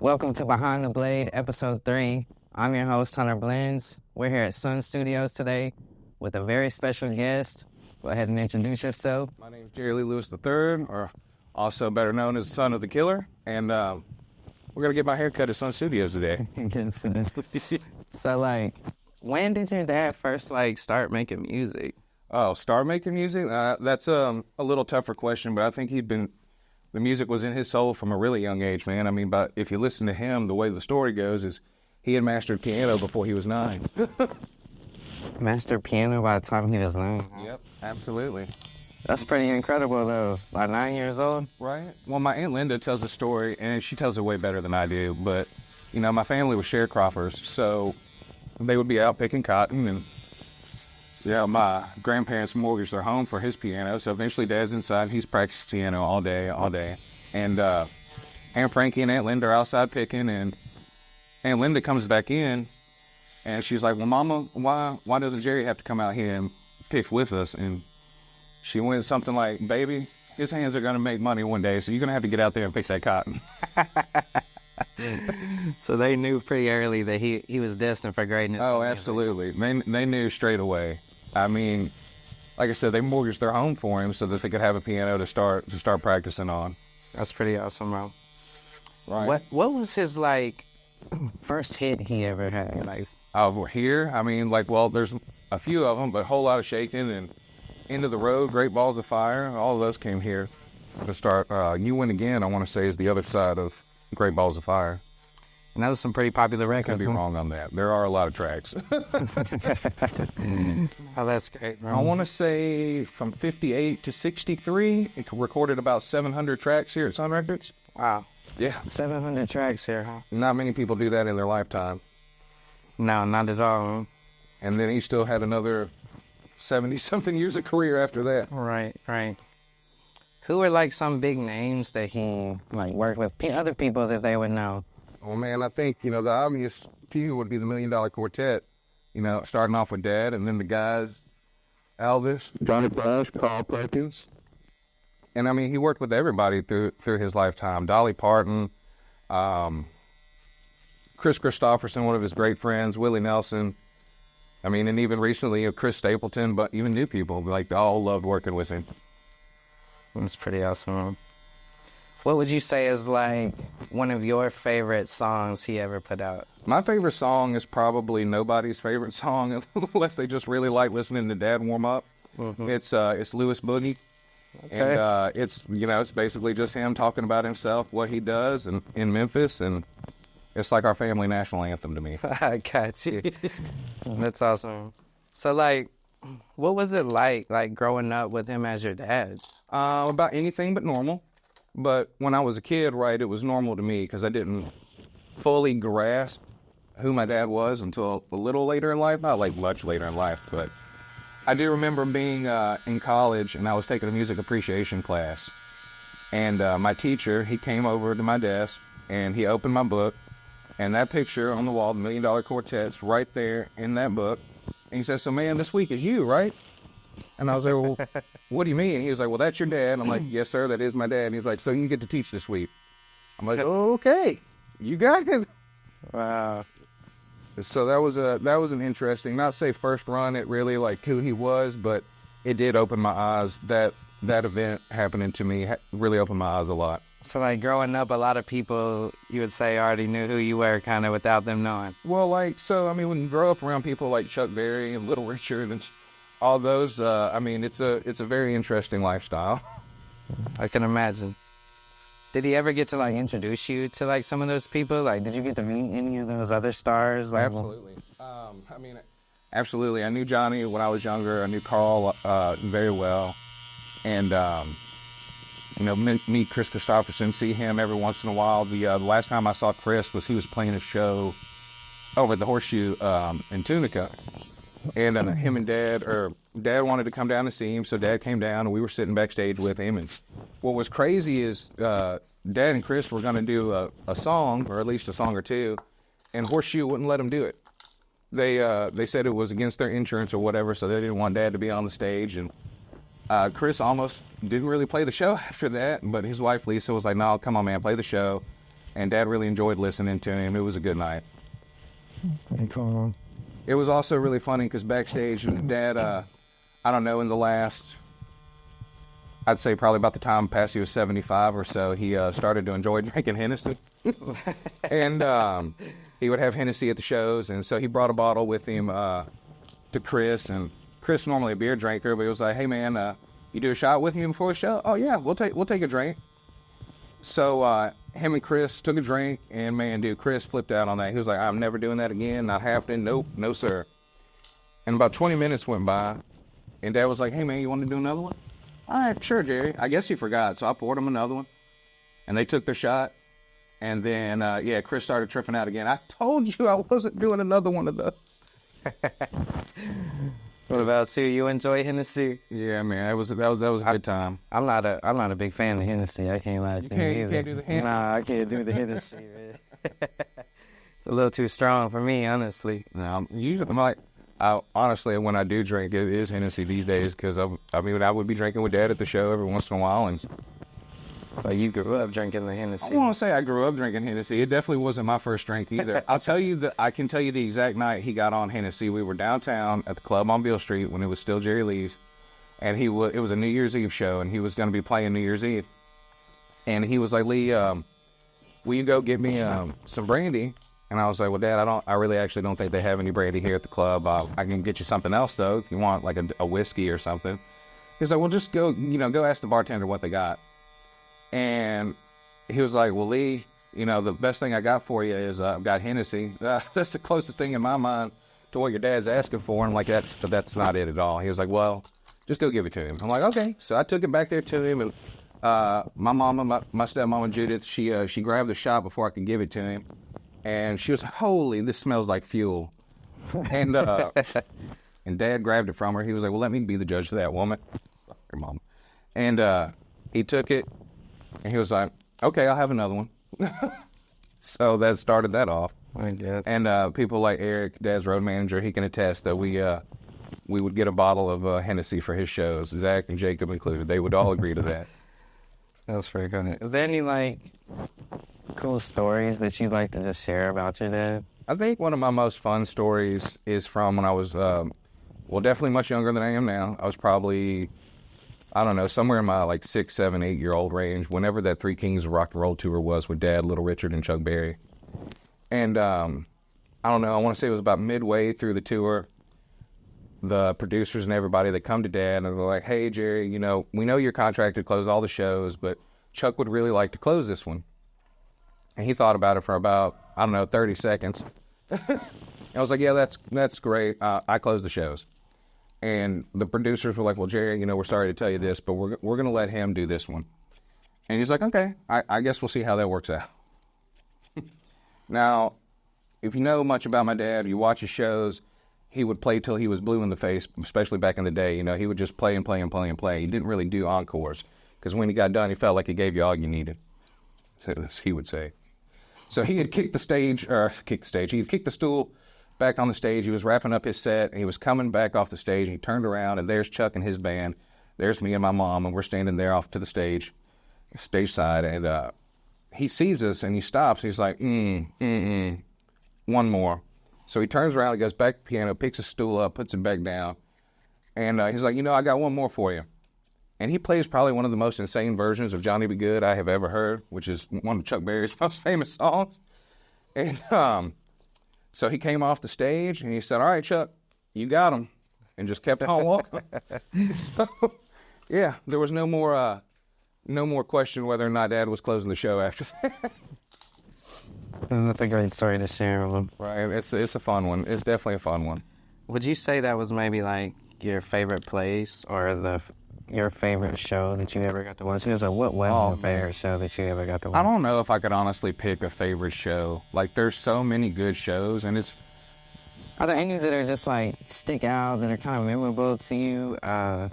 Welcome to Behind the Blade, episode 3. I'm your host, Hunter Blends. We're here at Sun Studios today with a very special guest. Go ahead and introduce yourself. My name is Jerry Lee Lewis III, or also better known as Son of the Killer, and we're going to get my hair cut at Sun Studios today. So, when did your dad first, start making music? Oh, start making music? That's a little tougher question, but I think the music was in his soul from a really young age, man. I mean, but if you listen to him, the way the story goes is he had mastered piano before he was 9. Mastered piano by the time he was 9. Yep, absolutely. That's pretty incredible, though. By 9 years old? Right. Well, my Aunt Linda tells a story, and she tells it way better than I do, but, my family was sharecroppers, so they would be out picking cotton, and my grandparents mortgaged their home for his piano, so eventually Dad's inside, he's practicing piano all day. And Aunt Frankie and Aunt Linda are outside picking, and Aunt Linda comes back in, and she's like, well, Mama, why doesn't Jerry have to come out here and pick with us? And she went something like, baby, his hands are going to make money one day, so you're going to have to get out there and pick that cotton. So they knew pretty early that he was destined for greatness. Oh, absolutely. They knew straight away. I mean, like I said, they mortgaged their home for him so that they could have a piano to start practicing on. That's pretty awesome, bro. Right. What was his, first hit he ever had? Over here, I mean, there's a few of them, but a whole lot of Shaking and End of the Road, Great Balls of Fire, all of those came here to start. You Win Again, I want to say, is the other side of Great Balls of Fire. And that was some pretty popular records. I could be wrong on that. There are a lot of tracks. Oh, that's great, bro. I want to say from 58 to 63, it recorded about 700 tracks here at Sun Records. Wow. Yeah. 700 tracks here, huh? Not many people do that in their lifetime. No, not at all. And then he still had another 70-something years of career after that. Right. Who were, some big names that he, worked with? Other people that they would know? Well, man, I think, the obvious few would be the $1 Million Quartet. Starting off with Dad, and then the guys, Elvis, Johnny Cash, Carl Perkins. And, I mean, he worked with everybody through his lifetime. Dolly Parton, Chris Christopherson, one of his great friends, Willie Nelson. I mean, and even recently, Chris Stapleton, but even new people, they all loved working with him. That's pretty awesome. What would you say is, one of your favorite songs he ever put out? My favorite song is probably nobody's favorite song, unless they just really like listening to Dad warm up. Mm-hmm. It's Louis Boogie. Okay. And it's basically just him talking about himself, what he does in Memphis, and it's like our family national anthem to me. I got you. That's awesome. So, what was it like growing up with him as your dad? About anything but normal. But when I was a kid, right, it was normal to me because I didn't fully grasp who my dad was until a little later in life. Not much later in life, but I do remember being in college, and I was taking a music appreciation class. And my teacher, he came over to my desk, and he opened my book, and that picture on the wall, the $1 Million Quartet's right there in that book. And he says, so, man, this week is you, right? And I was like, well, what do you mean? And he was like, well, that's your dad. And I'm like, yes, sir, that is my dad. And he was like, so you get to teach this week. I'm like, oh, okay, you got it. Wow. So that was an interesting, not say first run at really who he was, but it did open my eyes. That event happening to me really opened my eyes a lot. So growing up, a lot of people, you would say, already knew who you were kind of without them knowing. Well, when you grow up around people like Chuck Berry and Little Richard and all those, it's a very interesting lifestyle. I can imagine. Did he ever get to introduce you to some of those people? Did you get to meet any of those other stars? Absolutely. Absolutely. I knew Johnny when I was younger. I knew Carl very well, and meet Chris Christopherson, see him every once in a while. The last time I saw Chris he was playing a show over at the Horseshoe in Tunica. And him and Dad wanted to come down and see him, so Dad came down, and we were sitting backstage with him. And what was crazy is Dad and Chris were going to do a song, or at least a song or two, and Horseshoe wouldn't let them do it. They said it was against their insurance or whatever, so they didn't want Dad to be on the stage. And Chris almost didn't really play the show after that, but his wife Lisa was like, no, come on, man, play the show. and Dad really enjoyed listening to him. It was a good night. It was also really funny because backstage, Dad, I don't know, in the last, I'd say probably about the time past he was 75 or so, he started to enjoy drinking Hennessy. And he would have Hennessy at the shows, and so he brought a bottle with him to Chris, and Chris normally a beer drinker, but he was like, hey man, you do a shot with me before a show? Oh yeah, we'll take a drink. So him and Chris took a drink, and man, dude, Chris flipped out on that. He was like, I'm never doing that again, not happening, nope, no sir. And about 20 minutes went by, and Dad was like, hey man, you want to do another one? All right, sure, Jerry. I guess he forgot, so I poured him another one, and they took their shot. And then, Chris started tripping out again. I told you I wasn't doing another one of those. What about you? You enjoy Hennessy? Yeah, man, that was a good time. I'm not a big fan of Hennessy. I can't lie to you either. You can't do the Hennessy? Nah, I can't do the Hennessy, man. It's a little too strong for me, honestly. No, usually, honestly, when I do drink, it is Hennessy these days because I would be drinking with Dad at the show every once in a while, and but you grew up drinking the Hennessy. I want to say I grew up drinking Hennessy. It definitely wasn't my first drink either. I can tell you the exact night he got on Hennessy. We were downtown at the club on Beale Street when it was still Jerry Lee's, and it was a New Year's Eve show, and he was going to be playing New Year's Eve. And he was like, Lee, will you go get me some brandy? And I was like, well, Dad, I really actually don't think they have any brandy here at the club. I can get you something else though if you want like a whiskey or something. He's like, well, just go ask the bartender what they got. And he was like, well, Lee, the best thing I got for you is I've got Hennessy. That's the closest thing in my mind to what your dad's asking for. And I'm like, that's not it at all. He was like, well, just go give it to him. I'm like, okay. So I took it back there to him, and my mama, my stepmama Judith, she grabbed the shot before I could give it to him. And she was, holy, this smells like fuel. And and Dad grabbed it from her. He was like, well, let me be the judge of that, woman. Sorry, Mom. And he took it. And he was like, okay, I'll have another one. So that started that off. I guess. And people like Eric, Dad's road manager, he can attest that we would get a bottle of Hennessy for his shows, Zach and Jacob included. They would all agree to that. That's pretty good. Is there any, cool stories that you'd like to just share about your dad? I think one of my most fun stories is from when I was, definitely much younger than I am now. I was probably, I don't know, somewhere in my 6, 7, 8-year-old range, whenever that Three Kings of Rock and Roll tour was with Dad, Little Richard, and Chuck Berry. And I don't know, I want to say it was about midway through the tour, the producers and everybody, they come to Dad and they're like, hey, Jerry, we know you're contracted to close all the shows, but Chuck would really like to close this one. And he thought about it for about, 30 seconds. And I was like, yeah, that's great. I close the shows. And the producers were like, well, Jerry, we're sorry to tell you this, but we're going to let him do this one. And he's like, okay, I guess we'll see how that works out. Now, if you know much about my dad, you watch his shows, he would play till he was blue in the face, especially back in the day. He would just play and play and play and play. He didn't really do encores because when he got done, he felt like he gave you all you needed, as he would say. So he had kicked the stool back on the stage. He was wrapping up his set, and he was coming back off the stage, and he turned around, and there's Chuck and his band. There's me and my mom, and we're standing there off to the stage side, and he sees us, and he stops. He's like, one more. So he turns around, he goes back to the piano, picks his stool up, puts it back down, and he's like, I got one more for you. And he plays probably one of the most insane versions of Johnny B. Good I have ever heard, which is one of Chuck Berry's most famous songs. And so he came off the stage, and he said, all right, Chuck, you got him, and just kept on walking. So, yeah, there was no more question whether or not Dad was closing the show after that. That's a great story to share with him. Right, it's a fun one. It's definitely a fun one. Would you say that was maybe your favorite place or your favorite show that you ever got to watch? What was your favorite show that you ever got to watch? I don't know if I could honestly pick a favorite show. There's so many good shows, and it's... Are there any that are just, stick out, that are kind of memorable to you, that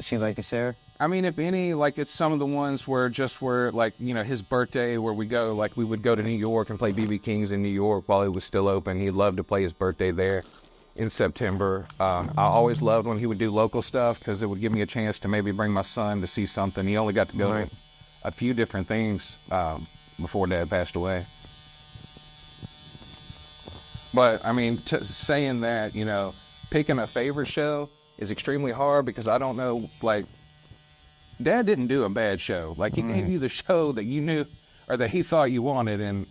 you'd like to share? I mean, if any, it's some of the ones where his birthday, where we would go to New York and play B.B. King's in New York while it was still open. He'd love to play his birthday there in September. I always loved when he would do local stuff because it would give me a chance to maybe bring my son to see something. He only got to go to a few different things before Dad passed away. But I mean, saying that, you know, picking a favorite show is extremely hard because I don't know, like, Dad didn't do a bad show. Like, he gave you the show that you knew or that he thought you wanted, and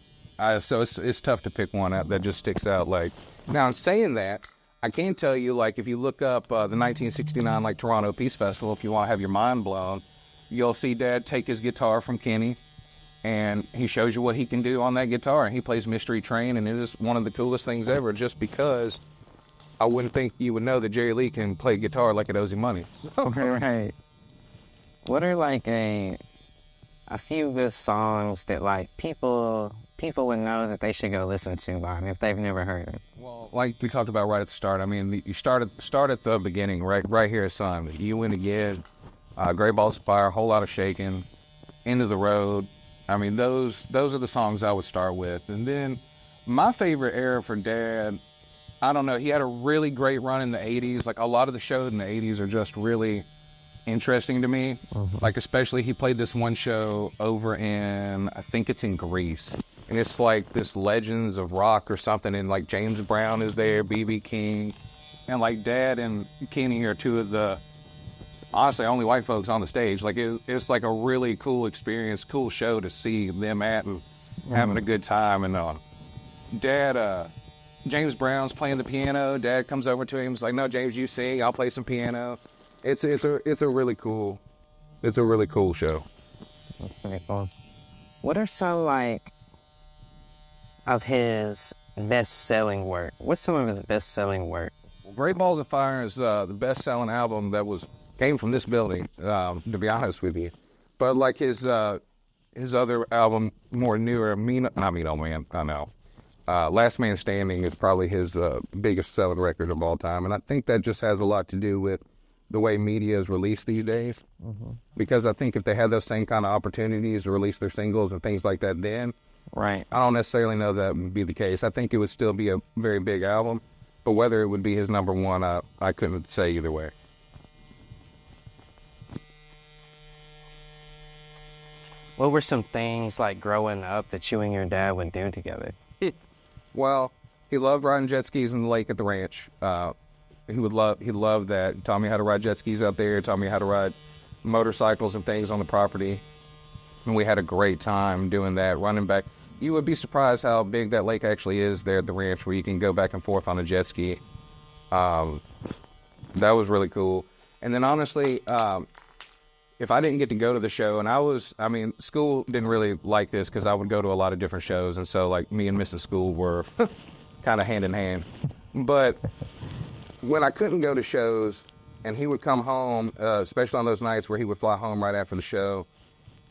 so it's tough to pick one out that just sticks out. Like, now, in saying that, I can tell you, like, if you look up the 1969, like, Toronto Peace Festival, if you want to have your mind blown, you'll see Dad take his guitar from Kenny, and he shows you what he can do on that guitar. He plays Mystery Train, and it is one of the coolest things ever, just because I wouldn't think you would know that Jerry Lee can play guitar like it owes him money. Right. What are, like, a few good songs that, like, people would know that they should go listen to by him if they've never heard it? Well, like we talked about right at the start, I mean, you start at the beginning, right here, son. You Win Again, Great Balls of Fire, Whole Lot of Shaking, End of the Road. I mean, those are the songs I would start with. And then my favorite era for Dad, I don't know, he had a really great run in the 80s. Like, a lot of the shows in the 80s are just really interesting to me. Like, especially he played this one show over in, I think it's in Greece. And it's like this Legends of Rock or something. And, like, James Brown is there, B.B. King. And, like, Dad and Kenny are two of the, honestly, only white folks on the stage. Like, it's like a really cool experience, cool show to see them at and having a good time. And Dad, James Brown's playing the piano. Dad comes over to him. He's like, "No, James, you sing. I'll play some piano." It's a really cool show. That's pretty cool. What are some, like, of his best-selling work? What's some of his best-selling work? Well, Great Balls of Fire is the best-selling album that came from this building, to be honest with you. But, like, his other album, more newer, Last Man Standing is probably his biggest selling record of all time. And I think that just has a lot to do with the way media is released these days. Because I think if they had those same kind of opportunities to release their singles and things like that then, Right. I don't necessarily know that would be the case. I think it would still be a very big album, but whether it would be his number one, I couldn't say either way. What were some things, like, growing up that you and your dad would do together? Well, he loved riding jet skis in the lake at the ranch. He loved that. He taught me how to ride jet skis out there, taught me how to ride motorcycles and things on the property. And we had a great time doing that, running back. You would be surprised how big that lake actually is there at the ranch, where you can go back and forth on a jet ski. That was really cool. And then, honestly, if I didn't get to go to the show, and school didn't really like this because I would go to a lot of different shows. And so, like, me and missing school were kind of hand in hand. But when I couldn't go to shows and he would come home, especially on those nights where he would fly home right after the show,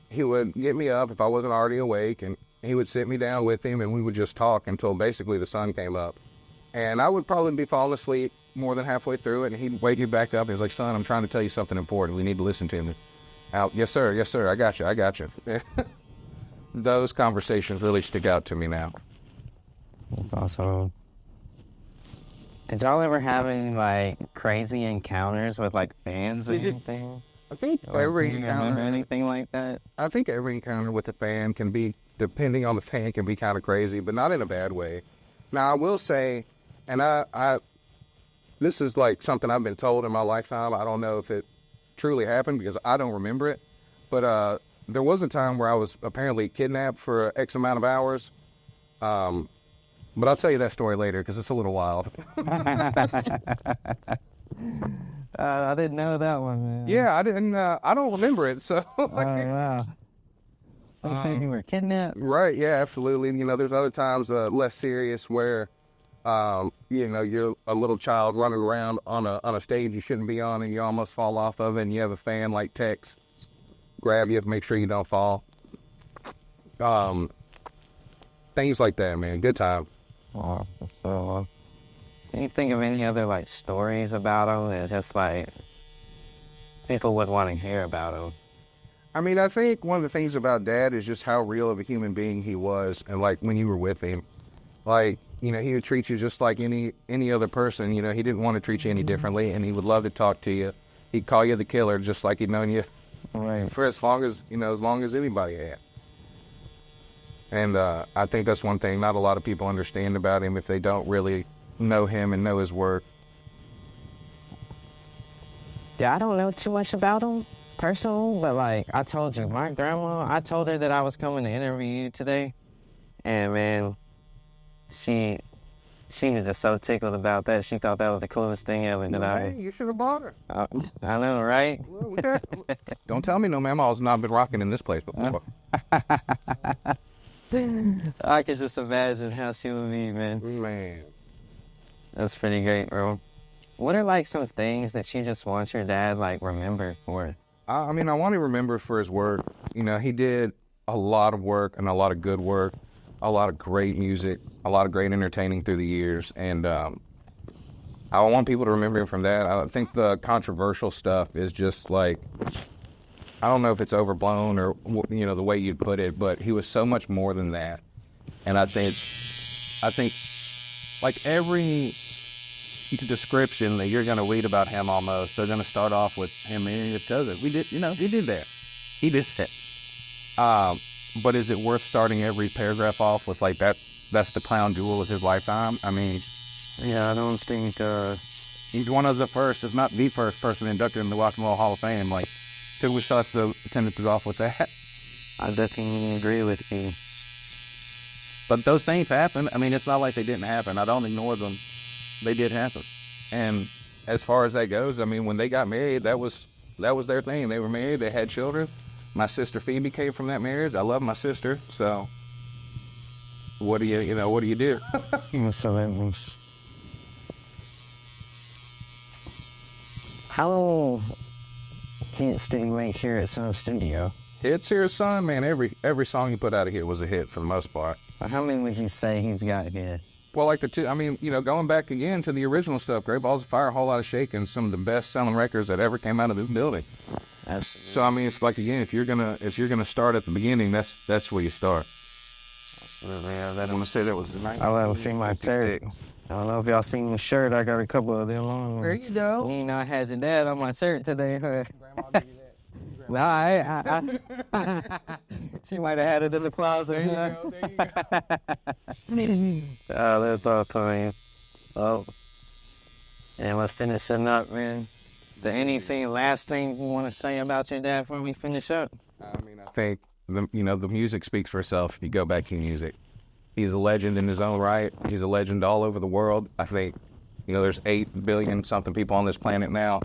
he would get me up if I wasn't already awake, and he would sit me down with him, and we would just talk until basically the sun came up. And I would probably be falling asleep more than halfway through it, and he'd wake me back up. He was like, "Son, I'm trying to tell you something important. We need to listen to me." Yes, sir. I got you. Those conversations really stick out to me now. That's awesome. Did y'all ever have any, like, crazy encounters with, like, fans or anything? I think every encounter, anything like that? I think every encounter with a fan can be, depending on the fan, can be kind of crazy, but not in a bad way. Now, I will say, and this is like something I've been told in my lifetime. I don't know if it truly happened because I don't remember it, but there was a time where I was apparently kidnapped for X amount of hours. But I'll tell you that story later because it's a little wild. I didn't know that one, man. Yeah, I didn't. I don't remember it. So. Oh, wow. I think you were kidnapped. Right. Yeah. Absolutely. You know, there's other times less serious where, you know, you're a little child running around on a stage you shouldn't be on, and you almost fall off of it, and you have a fan like Tex grab you to make sure you don't fall. Things like that, man. Good time. Oh, so. Can you think of any other, like, stories about him that just, like, people would want to hear about him? I mean, I think one of the things about Dad is just how real of a human being he was. And, like, when you were with him, like, you know, he would treat you just like any other person. You know, he didn't want to treat you any differently, and he would love to talk to you. He'd call you the killer just like he'd known you Right. for as long as anybody had. And I think that's one thing not a lot of people understand about him if they don't really know him and know his work. Yeah, I don't know too much about him personally, but like I told you, my grandma, I told her that I was coming to interview you today, and man, she was just so tickled about that. She thought that was the coolest thing ever. Hey, you should have bought her. I know, right? Don't tell me no mammal's not been rocking in this place before. I could just imagine how she would be, man. Man. That's pretty great, bro. What are like some things that you just want your dad like remembered for? I mean, I want to remember for his work. You know, he did a lot of work and a lot of good work, a lot of great music, a lot of great entertaining through the years. And I want people to remember him from that. I think the controversial stuff is just like, I don't know if it's overblown or, you know, the way you'd put it, but he was so much more than that. And I think like every description that you're going to read about him almost, they're going to start off with him, and it does it. We did, you know, he did that. He did that. But is it worth starting every paragraph off with like that's the crown jewel of his lifetime? I mean, Yeah, I don't think he's one of the first, if not the first person inducted in the Rock and Roll Hall of Fame. Like, who starts the sentences off with that? I definitely agree with you. But those things happen. I mean, it's not like they didn't happen. I don't ignore them. They did happen. And as far as that goes, I mean, when they got married, that was their thing. They were married. They had children. My sister Phoebe came from that marriage. I love my sister. So what do you do? How long hits did you make here at Sun Studio? Hits here, son, man. Every song he put out of here was a hit for the most part. How many would you say he's got here? Well, like the two, I mean, you know, going back again to the original stuff, Great Balls of Fire, A Whole Lot of Shaking, some of the best-selling records that ever came out of this building. Absolutely. So I mean, it's like again, if you're gonna start at the beginning, that's where you start. Yeah, I want to say that was the night. I'll ever see my shirt. I don't know if y'all seen the shirt. I got a couple of them on. There you go. You know, I had your dad on my shirt today. Huh? Grandma gave you that. Nah, she might have had it in the closet. There you go. Oh, that's all fine. Oh, and we're finishing up, man. Last thing you want to say about your dad before we finish up? I mean, I think the music speaks for itself. If you go back to music, he's a legend in his own right. He's a legend all over the world. I think, you know, there's 8 billion something people on this planet now.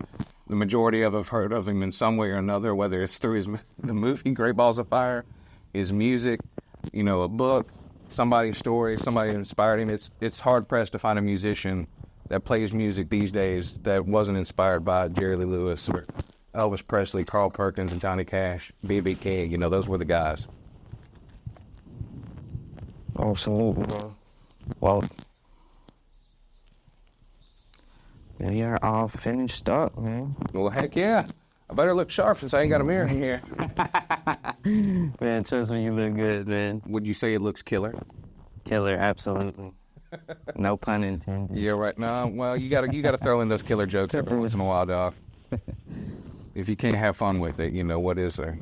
The majority of have heard of him in some way or another, whether it's through the movie Great Balls of Fire, his music, you know, a book, somebody's story, somebody inspired him. It's hard pressed to find a musician that plays music these days that wasn't inspired by Jerry Lee Lewis or Elvis Presley, Carl Perkins, and Johnny Cash, B.B. King. You know, those were the guys. Absolutely. Well, we are all finished up, man. Well, heck yeah. I better look sharp since I ain't got a mirror in here. Man, trust me, you look good, man. Would you say it looks killer? Killer, absolutely. No pun intended. Yeah, right. No, well, you gotta throw in those killer jokes every once in a while, dog. If you can't have fun with it, you know, what is there?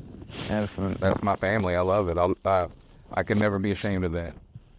Absolutely. That's my family. I love it. I could never be ashamed of that.